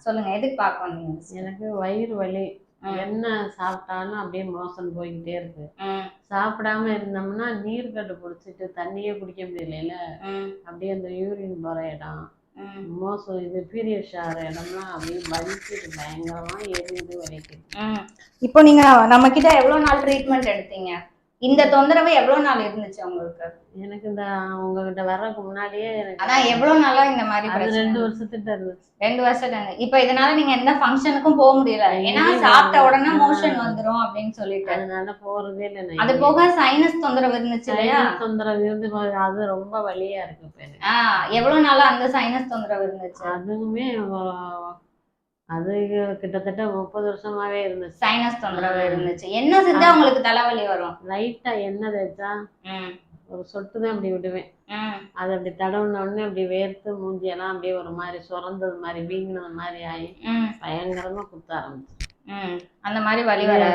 சொல்லுங்க, எதுக்கு பார்க்க வந்தீங்க sister? எனக்கு வயிறு வலி. என்ன சாப்பிட்டாலும் அப்படியே மோசன் போய்கிட்டே இருக்கு. சாப்பிடாம இருந்தோம்னா நீர்க்கட்டு பிடிச்சிட்டு தண்ணியே குடிக்க முடியல. அப்படியே அந்த யூரின் போற இடம், மோசம் இது பீரியட்ஸ் ஆகிற இடம்லாம் அப்படியே வலிக்குது, பயங்கரமா எரியுது, வலிக்குது. இப்போ நீங்க நம்ம கிட்ட எவ்வளவு நாள் ட்ரீட்மெண்ட் எடுத்தீங்க? இந்த தொந்தரவு எவ்வளவு நாள் இருந்துச்சு உங்களுக்கு? எனக்கு இந்த உங்ககிட்ட வர்றதுக்கு முன்னாடியே எனக்கு அதான் எவ்வளவு நாளா இந்த மாதிரி அது பிரச்சனை? 2 வருஷத்துக்கிட்ட இருந்துச்சு. 2 வருஷம். இப்ப இதனால நீங்க எந்த ஃபங்க்ஷனுக்கும் போக முடியல, ஏன்னா சாப்பிட்ட உடனே மோஷன் வந்துரும் அப்படின்னு சொல்லிட்டு. அதனால போறதே இல்லை. அது போக சைனஸ் தொந்தரவு இருந்துச்சு இல்லையா? தொந்தரவு இருந்து அது ரொம்ப வலியா இருக்கு இப்ப எனக்கு. எவ்வளவு நாளா அந்த சைனஸ் தொந்தரவு இருந்துச்சு? அதுவுமே அது கிட்டத்தட்ட 30 வருஷமாவே இருந்துச்சு. சைனஸ் தொந்தரவு இருந்துச்சு. என்ன செஞ்சா உங்களுக்கு தலைவலி வரும்? லைட்டா எண்ணெய் தேய்ச்சா ஒரு சொட்டு தான் அப்படி விடுவேன். அது அப்படி தடவுன உடனே அப்படி வேர்த்து மூஞ்சியெல்லாம் அப்படியே ஒரு மாதிரி சுரந்தது மாதிரி வீங்கினது மாதிரி ஆகி பயங்கரமா குத்த ஆரம்பிச்சு. அந்த மாதிரி வலி வர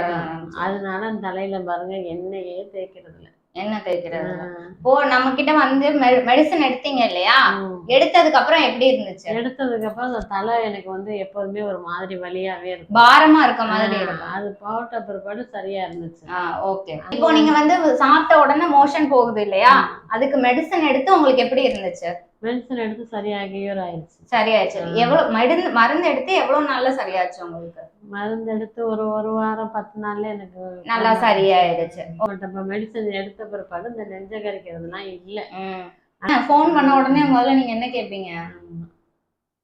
அதனால அந்த தலையில பாருங்க எண்ணெயே தேய்க்கிறது இல்லை. என்ன தேய்க்கிறது? இப்போ நம்ம கிட்ட வந்து மெடிசன் எடுத்தீங்க இல்லையா? எடுத்ததுக்கு அப்புறம் எப்படி இருந்துச்சு? எடுத்ததுக்கு அப்புறம் அந்த தலை எனக்கு வந்து எப்போதுமே ஒரு மாதிரி வலியாவே இருக்கும், பாரமா இருக்க மாதிரி இருக்கும். அது போட்ட பிற்பாடு சரியா இருந்துச்சு. ஓகே. இப்போ நீங்க வந்து சாப்பிட்ட உடனே மோஷன் போகுது இல்லையா? அதுக்கு மெடிசன் எடுத்து உங்களுக்கு எப்படி இருந்துச்சு? மெடிசன் எடுத்து சரியாகியோர் ஆயிடுச்சு. சரியாயிடுச்சு. எவ்வளவு மருந்து எடுத்து எவ்வளவு நாள்ல சரியாச்சு உங்களுக்கு? மருந்து எடுத்து ஒரு வாரம் 10 நாள்ல எனக்கு நல்லா சரியாயிடுச்சு. மெடிசன் எடுத்த பிற்பாடு இந்த நெஞ்ச கறிக்கிறதுலாம் இல்ல. போன் பண்ண உடனே முதல்ல நீங்க என்ன கேட்பீங்க?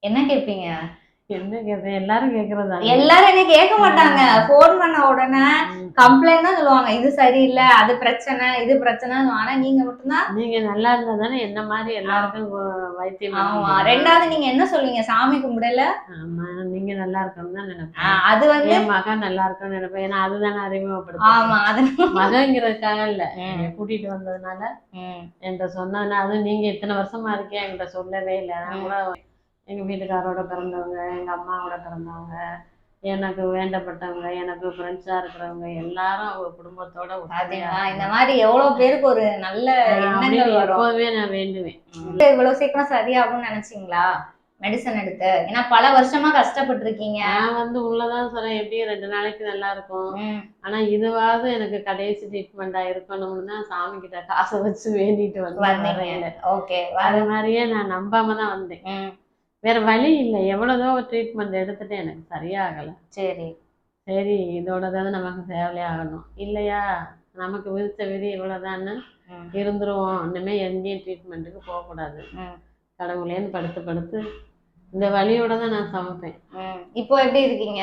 என்ன கேட்பீங்க? என்ன கேட்பேன், எல்லாரும் கேட்கறதா? எல்லாரும் என்ன கேட்க மாட்டாங்க. போன் பண்ண உடனே கம்ப்ளைண்ட் தான் சொல்லுவாங்க, இது சரியில்லை, அது பிரச்சனை, இது பிரச்சனை. ஆனா நீங்க மட்டும்தான் நீங்க நல்லா இருந்தா தானே என்ன மாதிரி எல்லாருக்கும் வைத்தியம். ஆமா. ரெண்டாவது நீங்க என்ன சொல்லுவீங்க? சாமி கும்பிடல. ஆமா, நீங்க நல்லா இருக்கணும் தான் நினைப்பேன். அது வந்து என் மகன் நல்லா இருக்கணும்னு நினைப்பேன். ஏன்னா அதுதானே அறிமுகப்படுத்தும். ஆமா, அது மகங்கிறதுக்காக இல்ல, கூட்டிட்டு வந்ததுனால என்கிட்ட சொன்னதுனால. அது நீங்க இத்தனை வருஷமா இருக்கேன் என்கிட்ட சொல்லவே இல்லை. நான் கூட எங்க வீட்டுக்காரோட பிறந்தவங்க, எங்க அம்மாவோட பிறந்தவங்க, எனக்கு வேண்டப்பட்டவங்க, எனக்கு ஃப்ரெண்ட்ஸா இருக்கிறவங்க எல்லாரும் அவங்க குடும்பத்தோட இந்த மாதிரி எவ்வளவு பேருக்கு ஒரு நல்ல எண்ணங்கள் வரும். எப்போதுமே நான் வேண்டுவேன். இவ்வளவு சீக்கிரம் சரியாகும்னு நினைச்சீங்களா மெடிசன் எடுத்து? ஏன்னா பல வருஷமா கஷ்டப்பட்டு இருக்கீங்க. நான் வந்து உள்ளதான் சொல்றேன், எப்படியும் 2 நாளைக்கு நல்லா இருக்கும். ஆனா இதுவாவது எனக்கு கடைசி ட்ரீட்மெண்டா இருக்கணும்னு தான் சாமி கிட்ட காசை வச்சு வேண்டிட்டு வந்தேன். ஓகே. அது மாதிரியே நான் நம்பாம தான் வந்தேன். வேற வழி இல்லை. எவ்வளவுதோ ட்ரீட்மெண்ட் எடுத்துட்டு எனக்கு சரியாகலை. சரி இதோடதாவது நமக்கு சேவலே ஆகணும் இல்லையா? நமக்கு விதிச்ச விதி இவ்வளவுதான்னு இருந்துருவோம். இனிமே எங்கேயும் ட்ரீட்மெண்ட்டுக்கு போகக்கூடாது. கடவுளேன்னு படுத்து இந்த வழியோட தான் நான் சமைப்பேன். இப்போ எப்படி இருக்கீங்க?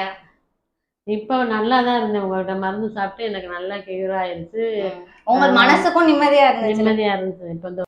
இப்போ நல்லா தான் இருந்தேன். உங்கள்கிட்ட மருந்து சாப்பிட்டு எனக்கு நல்லா கியூர் ஆயிடுச்சு. உங்க மனசுக்கும் நிம்மதியா இருந்துச்சு. இப்போ இந்த